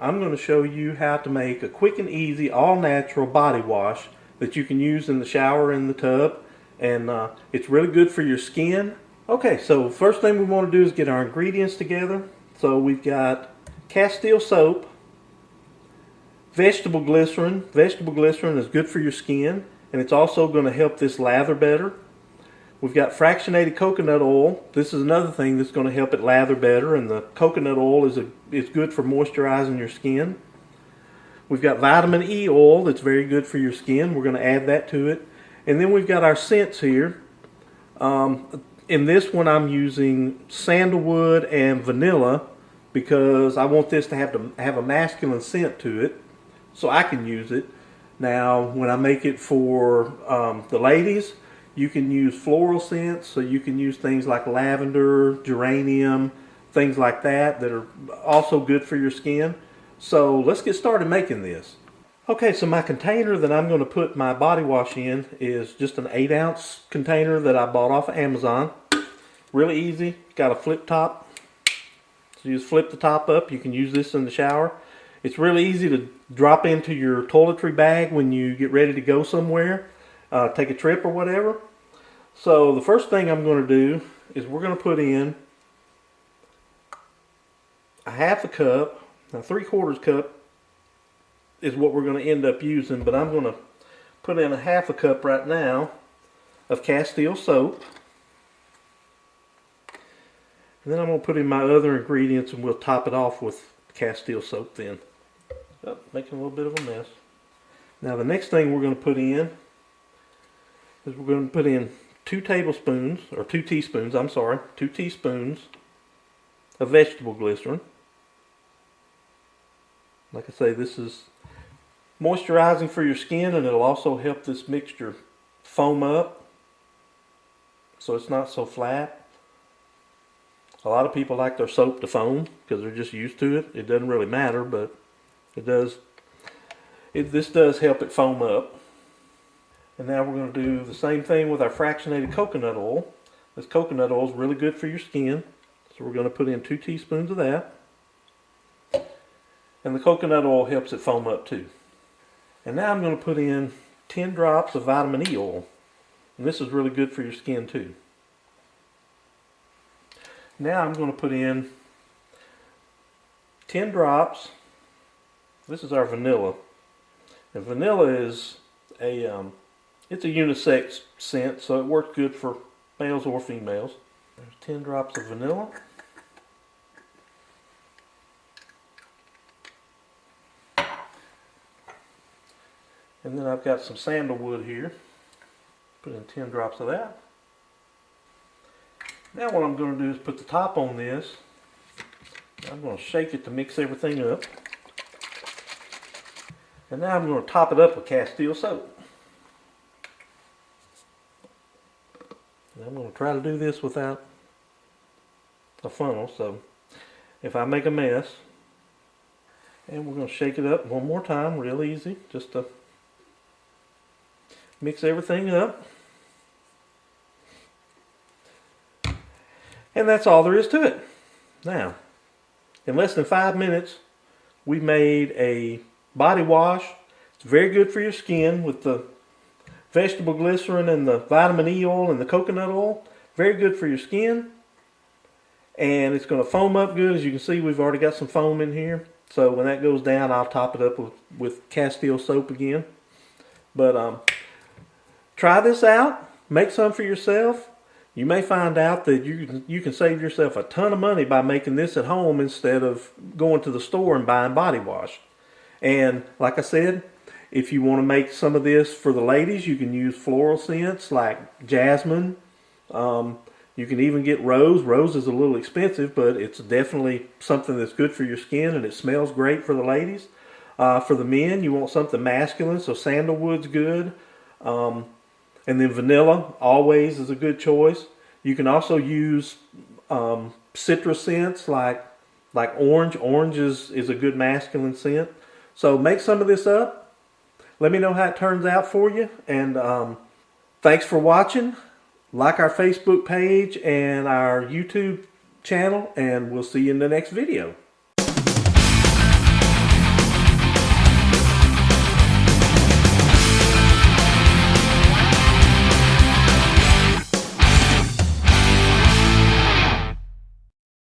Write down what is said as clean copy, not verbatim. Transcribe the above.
I'm going to show you how to make a quick and easy all-natural body wash that you can use in the shower in the tub, and it's really good for your skin. Okay, so first thing we want to do is get our ingredients together. So we've got Castile soap, vegetable glycerin. Vegetable glycerin is good for your skin, and it's also going to help this lather better. We've got fractionated coconut oil. This is another thing that's going to help it lather better, and the coconut oil is good for moisturizing your skin. We've got vitamin E oil that's very good for your skin. We're going to add that to it. And then we've got our scents here. In this one I'm using sandalwood and vanilla because I want this to have a masculine scent to it so I can use it. Now when I make it for the ladies, you can use floral scents, so you can use things like lavender, geranium, things like that that are also good for your skin. So let's get started making this. Okay, so my container that I'm going to put my body wash in is just an 8-ounce container that I bought off of Amazon. Really easy, got a flip top. So you just flip the top up, you can use this in the shower. It's really easy to drop into your toiletry bag when you get ready to go somewhere, take a trip or whatever. So the first thing I'm going to do is we're going to put in a half a cup. Now 3/4 cup is what we're going to end up using, but I'm going to put in a half a cup right now of Castile soap. And then I'm going to put in my other ingredients and we'll top it off with Castile soap then. Oh, making a little bit of a mess. Now the next thing we're going to put in is we're going to put in 2 teaspoons of vegetable glycerin. Like I say, this is moisturizing for your skin, and it'll also help this mixture foam up so it's not so flat. A lot of people like their soap to foam because they're just used to it. It doesn't really matter, but it does. This does help it foam up. And now we're going to do the same thing with our fractionated coconut oil. This coconut oil is really good for your skin, so we're going to put in 2 teaspoons of that. And the coconut oil helps it foam up too. And now I'm going to put in 10 drops of vitamin E oil. And this is really good for your skin too. Now I'm going to put in 10 drops. This is our vanilla. And vanilla is it's a unisex scent, so it works good for males or females. There's 10 drops of vanilla. And then I've got some sandalwood here. Put in 10 drops of that. Now what I'm going to do is put the top on this. I'm going to shake it to mix everything up. And now I'm going to top it up with Castile soap. And I'm going to try to do this without a funnel, so if I make a mess. And we're going to shake it up one more time, real easy, just to mix everything up. And that's all there is to it. Now, in less than 5 minutes, we made a body wash. It's very good for your skin with the vegetable glycerin and the vitamin E oil and the coconut oil. Very good for your skin. And it's going to foam up good. As you can see, we've already got some foam in here. So when that goes down, I'll top it up with Castile soap again. But try this out. Make some for yourself. You may find out that you can save yourself a ton of money by making this at home instead of going to the store and buying body wash. And like I said, if you want to make some of this for the ladies, you can use floral scents like jasmine. You can even get rose. Rose is a little expensive, but it's definitely something that's good for your skin, and it smells great for the ladies. For the men, you want something masculine, so sandalwood's good. And then vanilla always is a good choice. You can also use citrus scents like orange. Orange is a good masculine scent. So make some of this up. Let me know how it turns out for you. And thanks for watching. Like our Facebook page and our YouTube channel. And we'll see you in the next video.